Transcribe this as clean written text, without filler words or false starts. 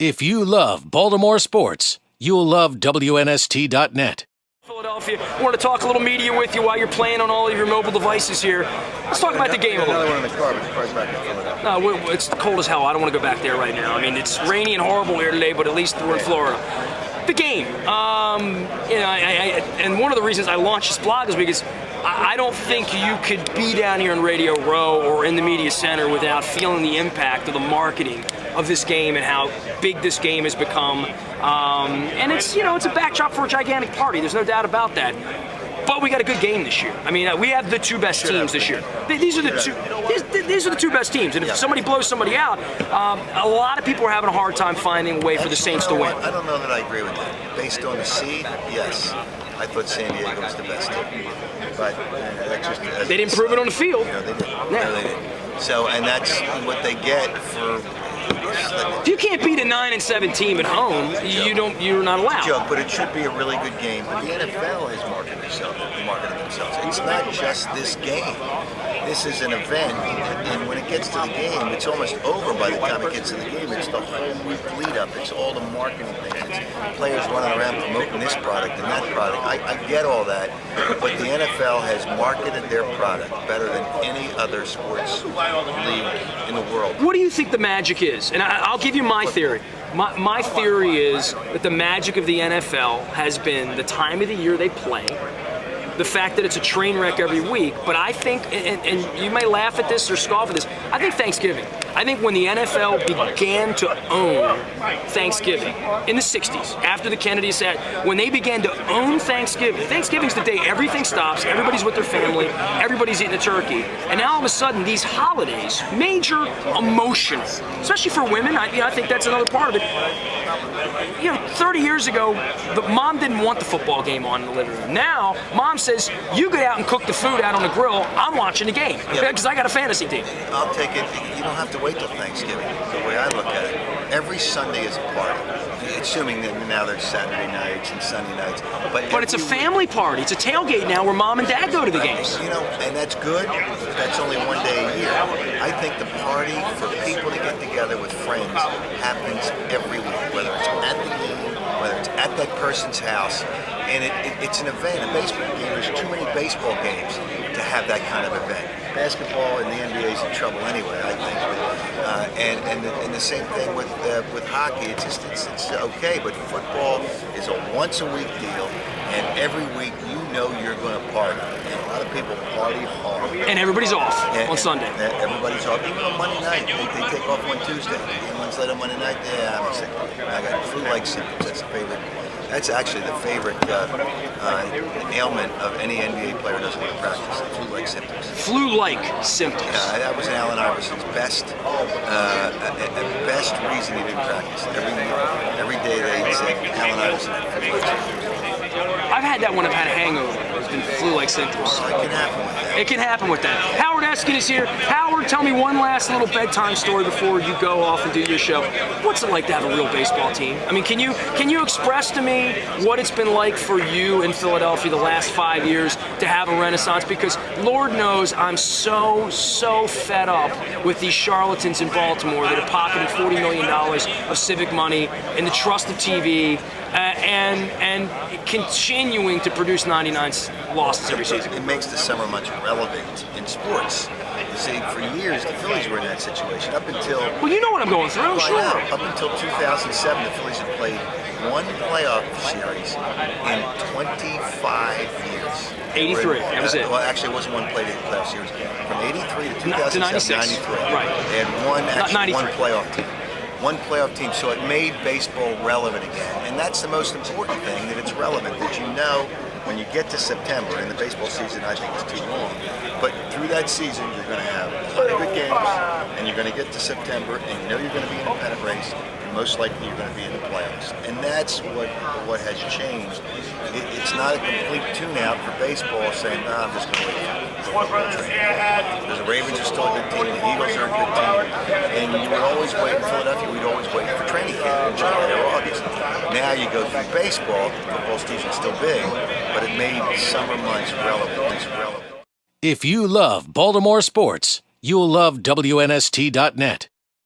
If you love Baltimore sports, you'll love WNST.net. Philadelphia, I want to talk a little media with you while you're playing on all of your mobile devices here. Let's talk about the game a little bit. Another one in the car, but the car's back in Philadelphia. No, it's cold as hell. I don't want to go back there right now. I mean, it's rainy and horrible here today, but at least we're in Florida. The game, and one of the reasons I launched this blog is because I don't think you could be down here in Radio Row or in the media center without feeling the impact of the marketing of this game and how big this game has become. And it's a backdrop for a gigantic party. There's no doubt about that. But we got a good game this year. I mean, we have the two best teams this year. These are the two best teams. And if somebody blows somebody out, a lot of people are having a hard time finding a way for the Saints to win. I don't know that I agree with that. Based on the seed, yes. I thought San Diego was the best team. But they didn't prove it on the field. They did. Yeah. No, they didn't. So, and that's what they get for. If you can't beat a 9-7 team at home, you're not allowed. Joke, but it should be a really good game. But the NFL has marketed themselves. It's not just this game. This is an event, and when it gets to the game, it's almost over by the time it gets to the game. It's the whole week lead up. It's all the marketing things. It's players running around promoting this product and that product. I get all that, but the NFL has marketed their product better than any other sports league in the world. What do you think the magic is? And I'll give you my theory. My theory is that the magic of the NFL has been the time of the year they play, the fact that it's a train wreck every week, but I think, and you may laugh at this or scoff at this, I think Thanksgiving. I think when the NFL began to own Thanksgiving in the 60s, after the Kennedy assassination, when they began to own Thanksgiving, Thanksgiving's the day everything stops, everybody's with their family, everybody's eating a turkey, and now all of a sudden these holidays, major emotional, especially for women, I think that's another part of it. 30 years ago, the mom didn't want the football game on in the living room. Now, mom says, you get out and cook the food out on the grill, I'm watching the game, because I got a fantasy team. I'll take it. You don't have to wait till Thanksgiving, the way I look at it. Every Sunday is a party, assuming that now there's Saturday nights and Sunday nights. But it's a family party. It's a tailgate now where mom and dad go to the games. And that's good. That's only one day a year. I think the party for people to get together with friends happens every week, whether it's at the game, whether it's at that person's house. And it's an event, a baseball game. There's too many baseball games to have that kind of event. Basketball and the NBA is in trouble anyway, I think. And the same thing with hockey. It's okay, but football is a once a week deal, and every week you're going to party. And a lot of people party hard. And everybody's off on Sunday. Everybody's off. Even on Monday night, they take off on Tuesday. And once later on Monday night, I'm sick. I got flu-like symptoms. That's the favorite. That's actually the favorite ailment of any NBA player who doesn't want to practice, flu-like symptoms. Flu-like symptoms. That was Allen Iverson's best reason he didn't practice. Every day they said Allen Iverson had flu-like symptoms. I've had that when I've had a hangover. It's been flu-like symptoms. Well, it can happen with that. It can happen with that. Howard Eskin is here. Howard, tell me one last little bedtime story before you go off and do your show. What's it like to have a real baseball team? I mean, can you express to me what it's been like for you in Philadelphia the last 5 years to have a renaissance? Because Lord knows I'm so fed up with these charlatans in Baltimore that have pocketed $40 million of civic money and the trust of TV and continuing to produce 99 losses every season. It makes the summer months relevant in sports. You see, for years, the Phillies were in that situation. Up until... Well, you know what I'm going through, sure. Up until 2007, the Phillies had played one playoff series in 25 years. 83, that was it. Well, actually, it wasn't one playoff series. From 83 to 2007, 93. Right. They had one playoff team. One playoff team, so it made baseball relevant again. And that's the most important thing, that it's relevant, that when you get to September, and the baseball season I think is too long, but through that season you're going to have a lot of good games, and you're going to get to September, and you're going to be in a pennant race, and most likely you're going to be in the playoffs. And that's what has changed. It's not a complete tune-out for baseball saying, I'm just going to wait for football training. Because the Ravens are still a good team, the Eagles are a good team, and you would always wait in Philadelphia, we'd always wait for training camp in July or August. Now you go through baseball, the football season's still big, but it made summer months relevant. If you love Baltimore sports, you'll love WNST.net.